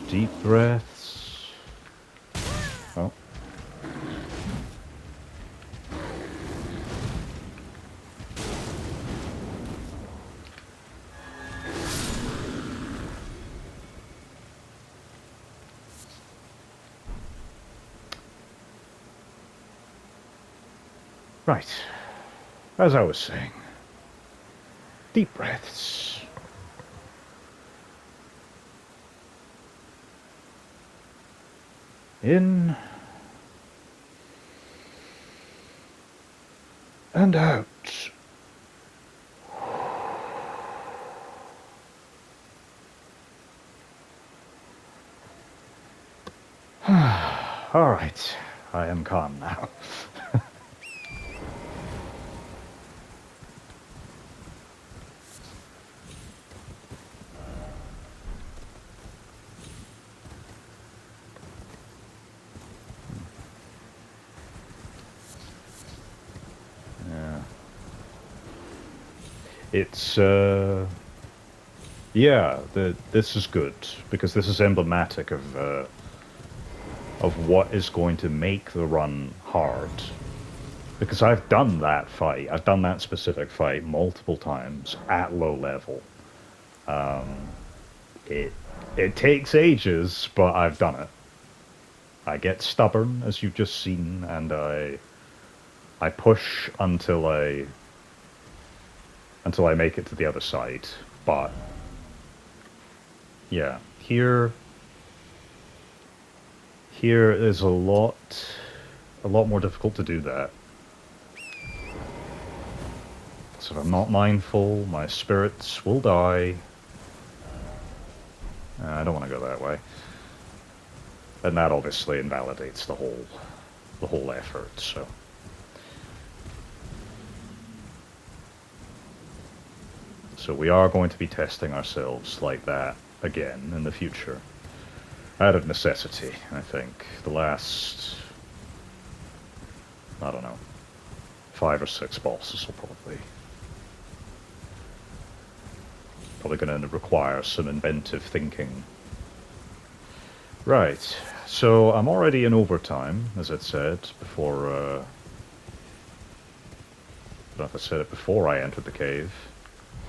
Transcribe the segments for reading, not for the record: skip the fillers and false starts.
Deep breaths. Oh. Right. As I was saying. Deep breaths. In. And out. Alright. I am calm now. Yeah. It's, yeah, this is good, because this is emblematic of what is going to make the run hard. Because I've done that fight, I've done that specific fight multiple times at low level. It it takes ages, but I've done it. I get stubborn, as you've just seen, and I push until I make it to the other side. But yeah, here is a lot more difficult to do that. So if I'm not mindful, my spirits will die. I don't want to go that way. And that obviously invalidates the whole effort, so. So we are going to be testing ourselves like that again in the future. Out of necessity, I think. The last, I don't know, 5 or 6 bosses will probably going to require some inventive thinking. Right, so I'm already in overtime, as I said, before, I don't know if I said it before I entered the cave.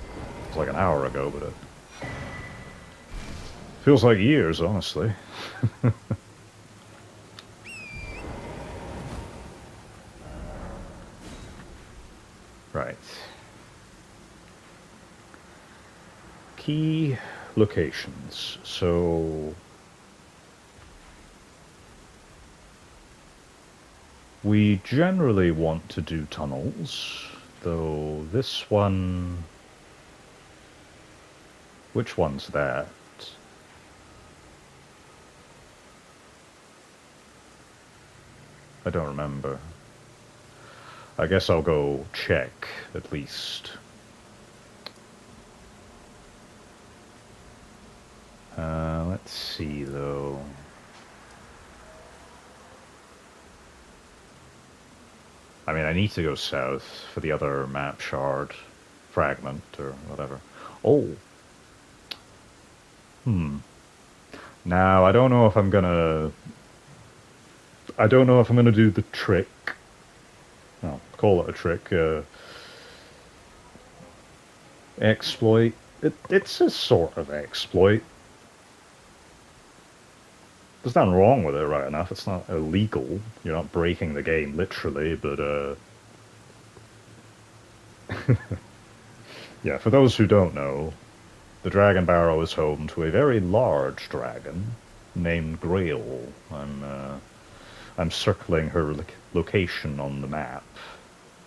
It was like an hour ago, but it feels like years, honestly. Right. Key locations. So we generally want to do tunnels, though this one... Which one's that? I don't remember. I guess I'll go check, at least. Let's see, though. I mean, I need to go south for the other map shard fragment, or whatever. Oh! Now, I don't know if I'm gonna... I don't know if I'm gonna do the trick. Well, call it a trick. Exploit. It's a sort of exploit. There's nothing wrong with it, right enough. It's not illegal. You're not breaking the game, literally, but, yeah, for those who don't know, the Dragon Barrow is home to a very large dragon named Grail. I'm circling her location on the map.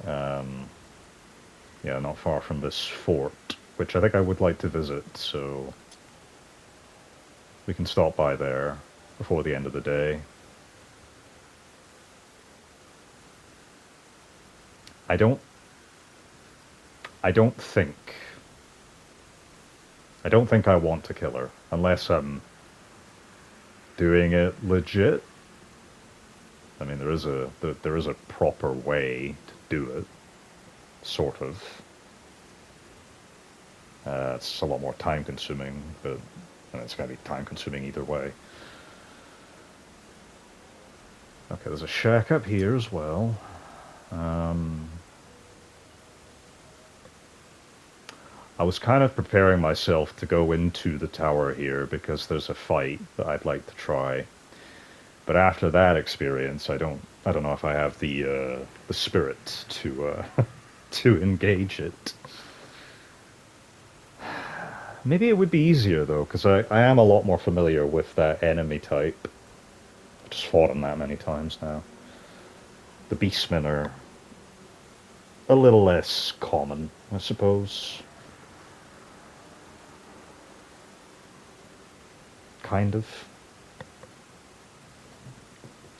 Yeah, not far from this fort, which I think I would like to visit, so we can stop by there before the end of the day. I don't think... I don't think I want to kill her, unless I'm doing it legit. I mean, there is a proper way to do it, sort of. It's a lot more time consuming, but And it's going to be time-consuming either way. Okay, there's a shack up here as well. I was kind of preparing myself to go into the tower here because there's a fight that I'd like to try. But after that experience, I don't know if I have the spirit to to engage it. Maybe it would be easier though, because I am a lot more familiar with that enemy type. I've just fought him that many times now. The beastmen are a little less common, I suppose. Kind of.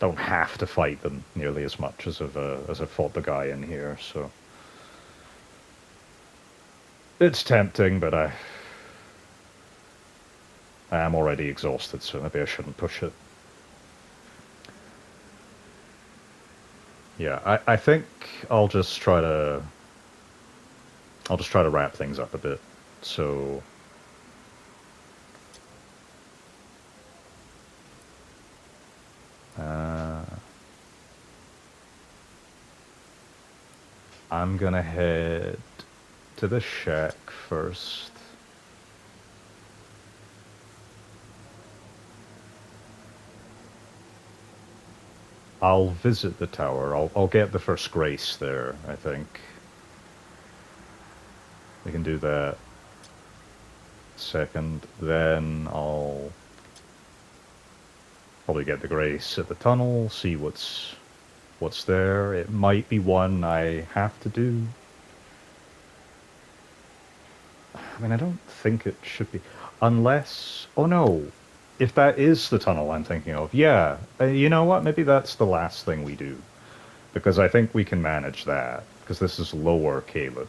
Don't have to fight them nearly as much as I've fought the guy in here, so it's tempting, but I am already exhausted, so maybe I shouldn't push it. Yeah, I think I'll just try to wrap things up a bit. So I'm gonna head to the shack first. I'll visit the tower. I'll get the first grace there, I think. We can do that second. Then I'll probably get the grace at the tunnel, see what's there. It might be one I have to do. I mean, I don't think it should be. Unless... Oh no! If that is the tunnel I'm thinking of, yeah. You know what? Maybe that's the last thing we do. Because I think we can manage that. Because this is lower Caelid,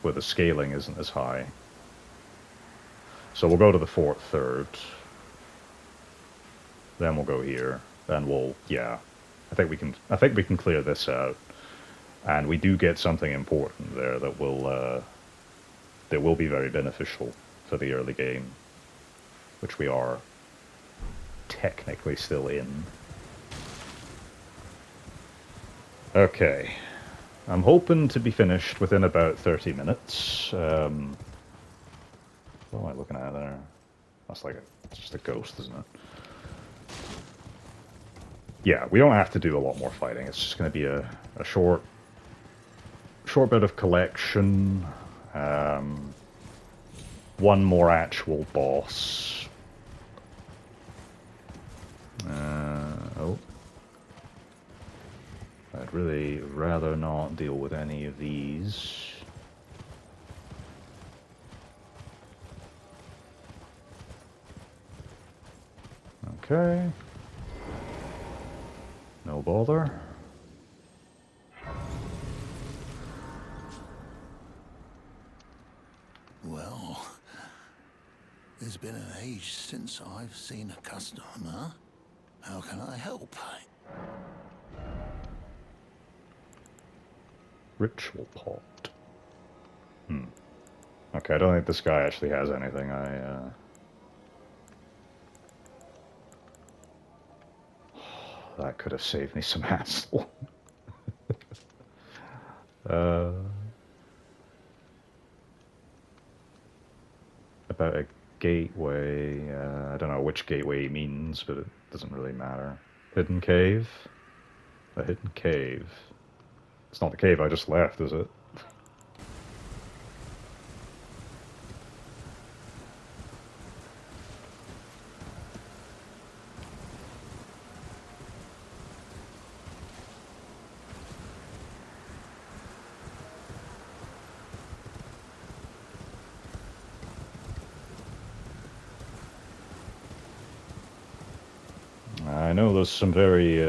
where the scaling isn't as high. So we'll go to the fort third. Then we'll go here. Then we'll... Yeah. I think we can clear this out. And we do get something important there that will be very beneficial for the early game, which we are technically still in. Okay. I'm hoping to be finished within about 30 minutes. What am I looking at there? That's like it's just a ghost, isn't it? Yeah, we don't have to do a lot more fighting. It's just going to be a short bit of collection. One more actual boss. Oh. I'd really rather not deal with any of these. Okay. No bother. Well, it's been an age since I've seen a customer. How can I help? Ritual pot. Okay, I don't think this guy actually has anything. That could have saved me some hassle. About a gateway. I don't know which gateway he means, but it doesn't really matter. Hidden cave? A hidden cave. It's not the cave I just left, is it? I know there's some very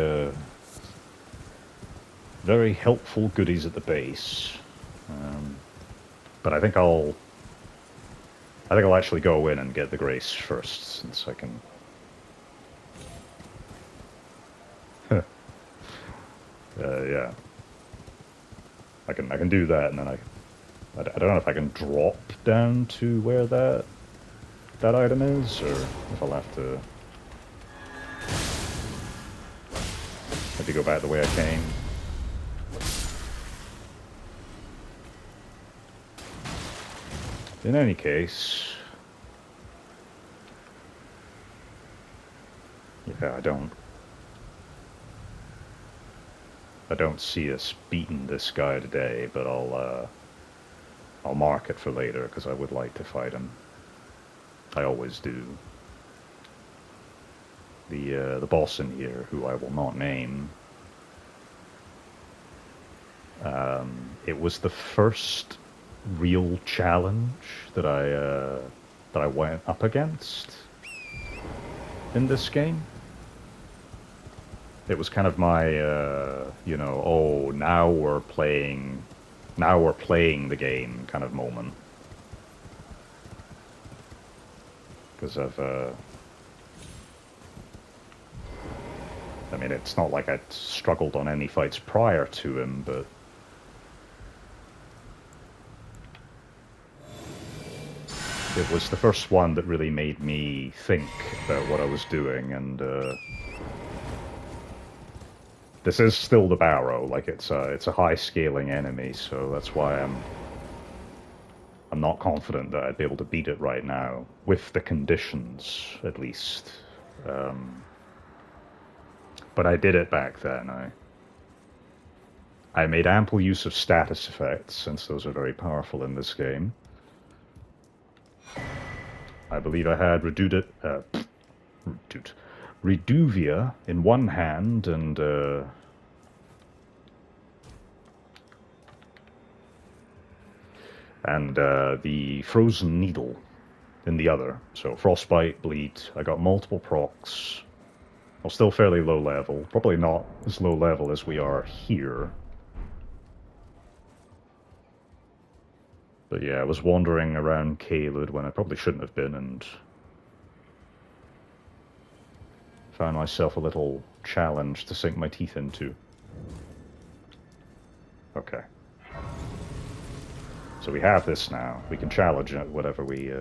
helpful goodies at the base, but I think I'll actually go in and get the grace first, since I can. Yeah, I can do that, and then I don't know if I can drop down to where that that item is, or if I'll have to maybe go back the way I came. In any case, yeah, I don't see us beating this guy today, but I'll mark it for later because I would like to fight him. I always do. The boss in here, who I will not name, it was the first real challenge that I went up against in this game. It was kind of my oh, now we're playing the game kind of moment. Because I mean, it's not like I'd struggled on any fights prior to him, but it was the first one that really made me think about what I was doing, and this is still the Barrow. Like, it's a high-scaling enemy, so that's why I'm not confident that I'd be able to beat it right now, with the conditions, at least. But I did it back then. I made ample use of status effects, since those are very powerful in this game. I believe I had Reduvia in one hand, and the Frozen Needle in the other. So Frostbite, Bleed. I got multiple procs. I'm still fairly low level. Probably not as low level as we are here. But yeah, I was wandering around Caelid when I probably shouldn't have been, and found myself a little challenge to sink my teeth into. Okay. So we have this now. We can challenge it whenever we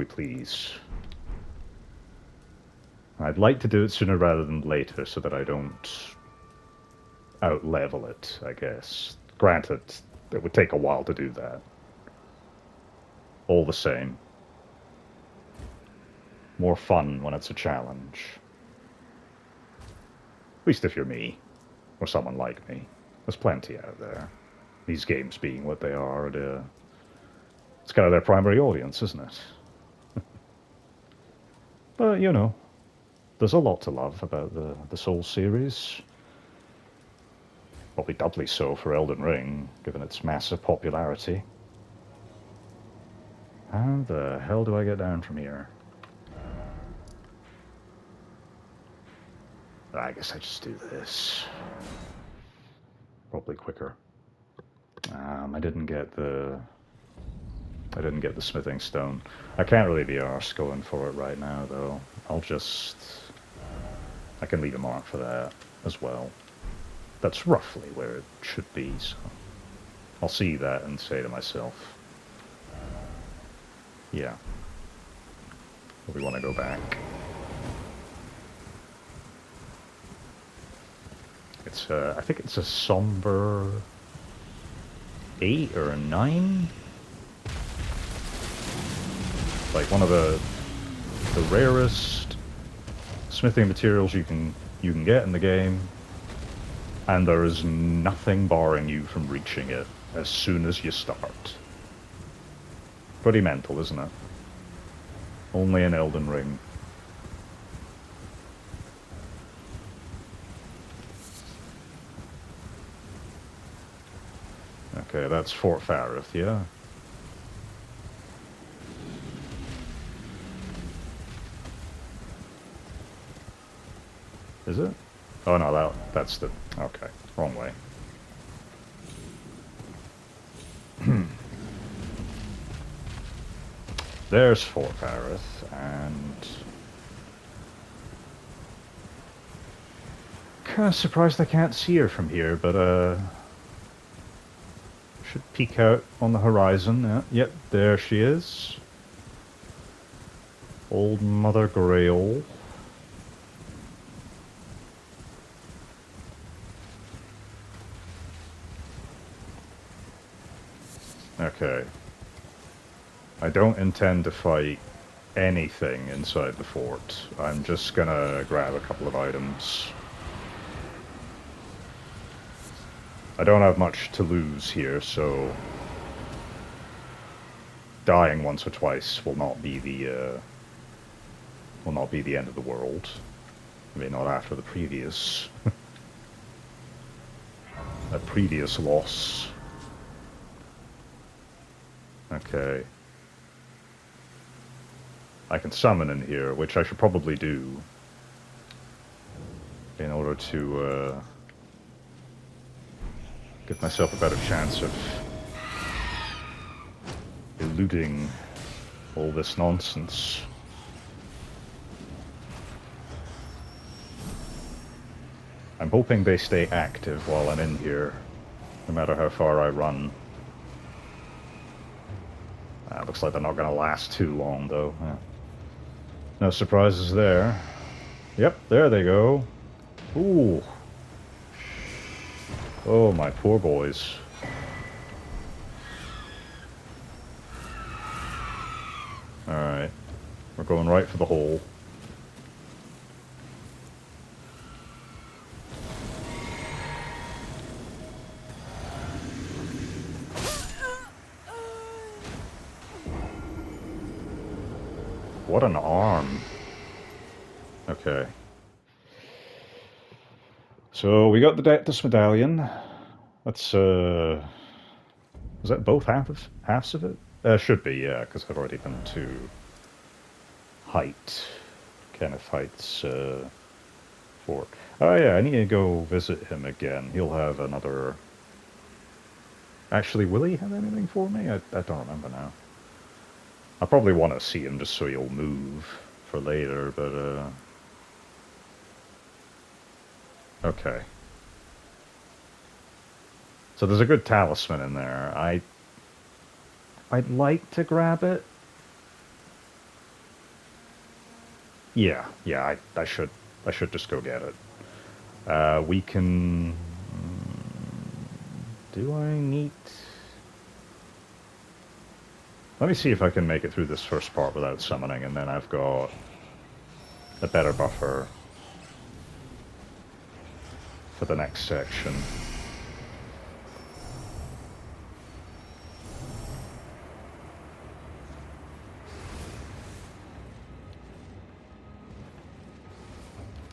please. I'd like to do it sooner rather than later so that I don't out-level it, I guess. Granted, it would take a while to do that. All the same. More fun when it's a challenge. At least if you're me, or someone like me. There's plenty out there. These games being what they are, it's kind of their primary audience, isn't it? But, you know, there's a lot to love about the Souls series. Probably doubly so for Elden Ring, given its massive popularity. How the hell do I get down from here? I guess I just do this. Probably quicker. I didn't get the smithing stone. I can't really be arsed going for it right now, though. I can leave a mark for that as well. That's roughly where it should be, so I'll see that and say to myself, yeah, we want to go back. It's I think it's a somber 8 or a 9. Like one of the rarest smithing materials you can get in the game, and there is nothing barring you from reaching it as soon as you start. Pretty mental, isn't it? Only in Elden Ring. Okay, that's Fort Farith, yeah? Is it? Oh no, that's the... Okay, wrong way. There's Fort Farith, and... Kinda surprised I can't see her from here, but should peek out on the horizon. Yep, there she is. Old Mother Grail. Okay. I don't intend to fight anything inside the fort. I'm just gonna grab a couple of items. I don't have much to lose here, so dying once or twice will not be the end of the world. I mean, not after the previous a previous loss. Okay. I can summon in here, which I should probably do in order to give myself a better chance of eluding all this nonsense. I'm hoping they stay active while I'm in here, no matter how far I run. Looks like they're not going to last too long, though. No surprises there. Yep, there they go. Ooh. Oh, my poor boys. Alright. We're going right for the hole. What an arm. Okay. So we got the Dectus Medallion. That's, is that both halves of it? Should be, yeah, because I've already been to Kenneth Height's, fort. Oh yeah, I need to go visit him again. He'll have another... Actually, will he have anything for me? I don't remember now. I probably want to see him just so he'll move for later, but, okay. So there's a good talisman in there. I'd like to grab it. Yeah, I should just go get it. We can... Do I need... Let me see if I can make it through this first part without summoning, and then I've got a better buffer for the next section.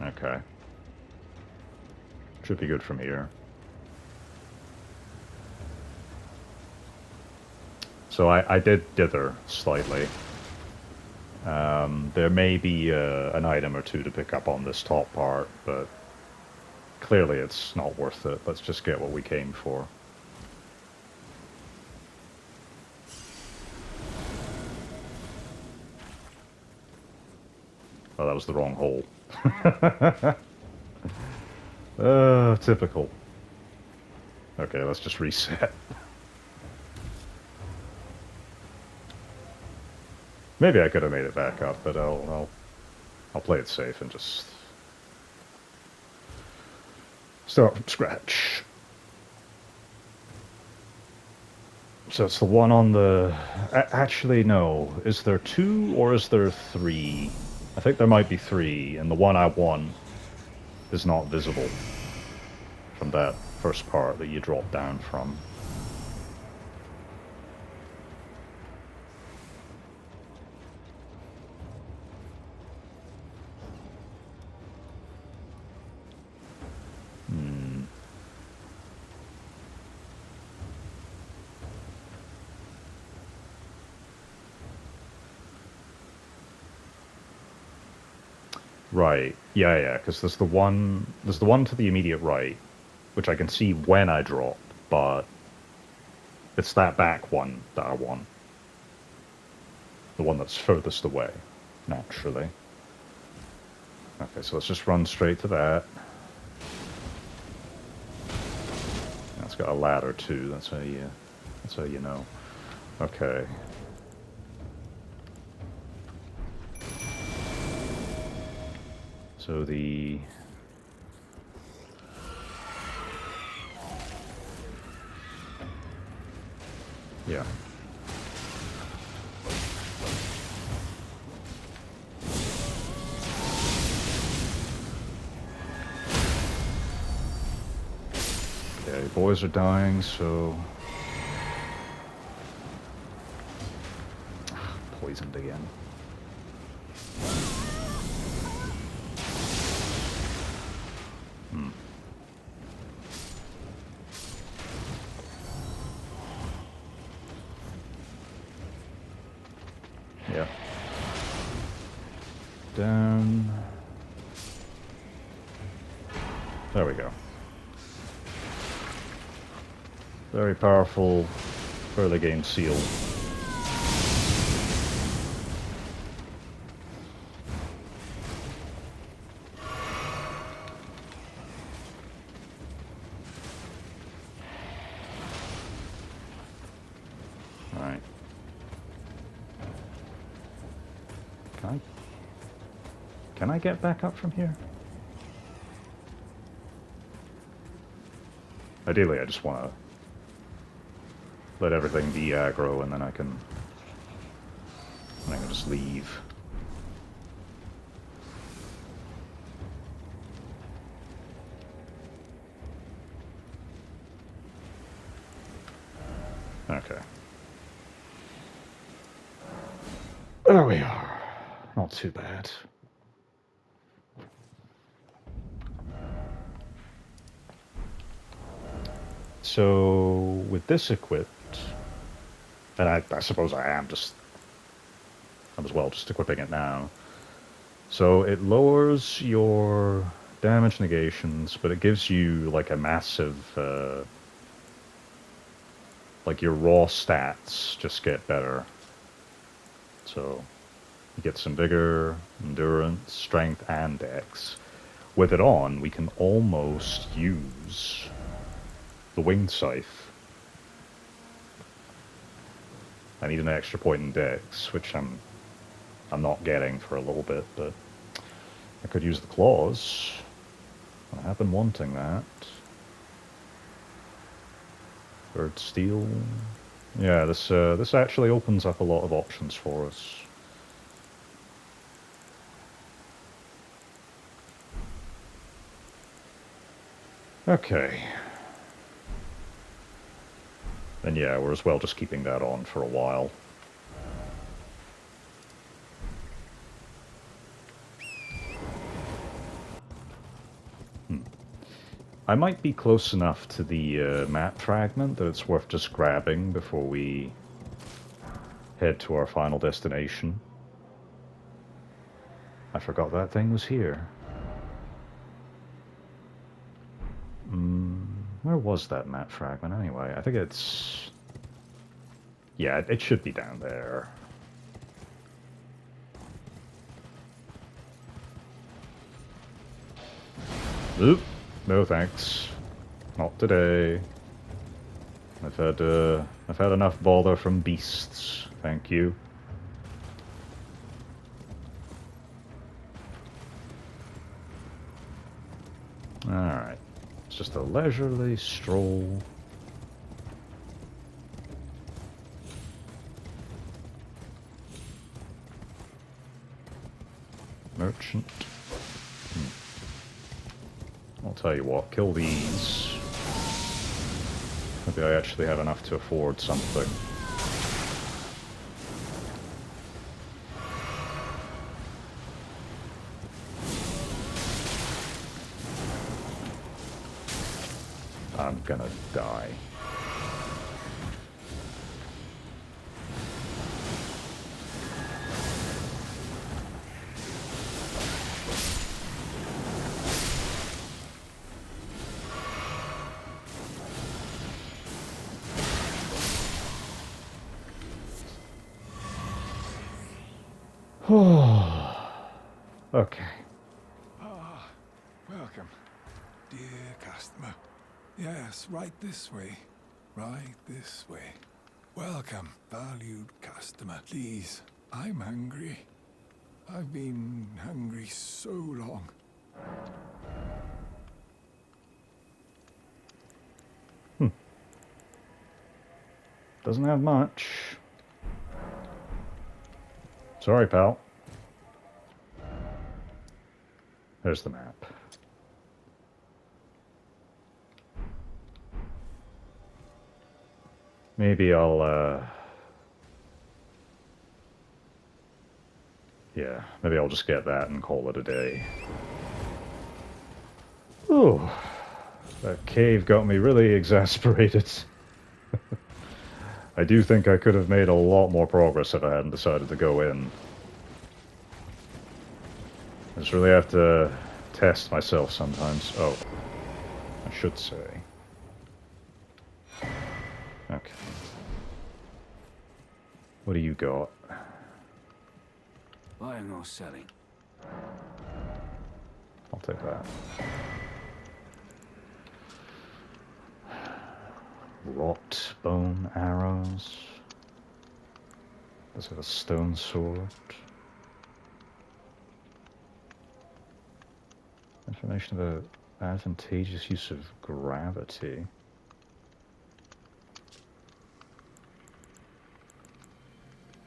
Okay. Should be good from here. So I did dither slightly. There may be an item or two to pick up on this top part, but clearly it's not worth it. Let's just get what we came for. Oh, that was the wrong hole. Typical. Okay, let's just reset. Maybe I could have made it back up, but I'll play it safe and just start from scratch. So it's the one on the... Actually, no. Is there 2 or is there 3? I think there might be 3, and the one I want is not visible from that first part that you drop down from. Right. Yeah, because there's the one to the immediate right, which I can see when I drop, but it's that back one that I want. The one that's furthest away, naturally. Okay, so let's just run straight to that. That's got a ladder too, that's how you That's how you know. Okay. So the... Yeah. Okay, boys are dying, so... Poisoned again. Yeah. Down. There we go. Very powerful early game seal. Alright. Can I get back up from here? Ideally, I just want to let everything be aggro, and then I can just leave. Okay. There we are. Not too bad. So, with this equipped, and I suppose I'm as well just equipping it now. So it lowers your damage negations, but it gives you like a massive, like your raw stats just get better. So you get some vigor, endurance, strength, and dex. With it on, we can almost use the winged scythe. I need an extra point in dex, which I'm not getting for a little bit, but I could use the claws. I have been wanting that. Bird steel. Yeah, this actually opens up a lot of options for us. Okay. Then yeah, we're as well just keeping that on for a while. I might be close enough to the map fragment that it's worth just grabbing before we head to our final destination. I forgot that thing was here. Where was that map fragment anyway? I think it's... Yeah, it should be down there. Oop. No thanks. Not today. I've had enough bother from beasts. Thank you. Alright. It's just a leisurely stroll. Merchant. I'll tell you what, kill these. Maybe I actually have enough to afford something. I'm gonna die. Okay. Ah, welcome, dear customer. Yes, right this way. Right this way. Welcome, valued customer. Please, I'm hungry. I've been hungry so long. Doesn't have much. Sorry, pal. There's the map. Maybe I'll, yeah, maybe I'll just get that and call it a day. Ooh, that cave got me really exasperated. I do think I could have made a lot more progress if I hadn't decided to go in. I just really have to test myself sometimes. Oh, I should say. Okay. What do you got? Buying or selling? I'll take that. Rot bone arrows. Does it have a stone sword? Information about advantageous use of gravity.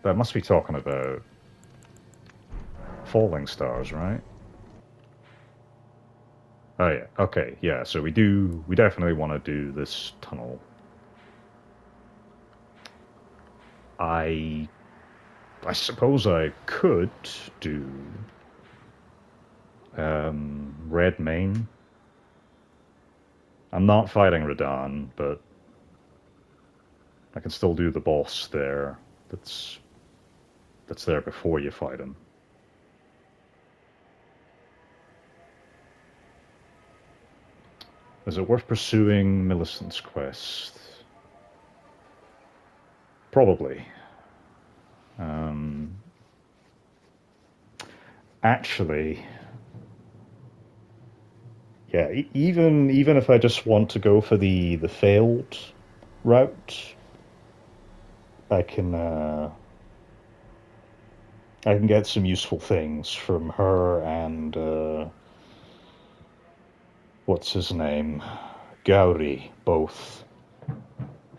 That must be talking about falling stars, right? Oh yeah, okay, yeah, so we definitely want to do this tunnel. I suppose I could do Red Main. I'm not fighting Radahn, but I can still do the boss there. That's there before you fight him. Is it worth pursuing Millicent's quest? Probably. Actually, yeah. Even if I just want to go for the failed route, I can get some useful things from her and what's his name, Gauri, both.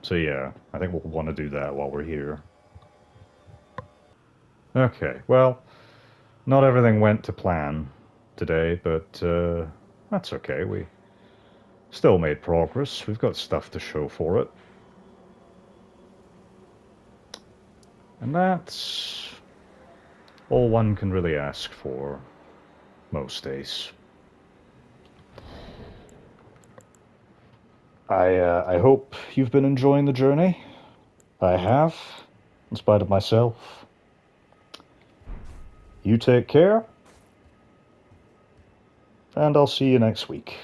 So yeah, I think we'll want to do that while we're here. Okay, well, not everything went to plan today, but that's okay. We still made progress. We've got stuff to show for it. And that's all one can really ask for most days. I hope you've been enjoying the journey. I have, in spite of myself. You take care, and I'll see you next week.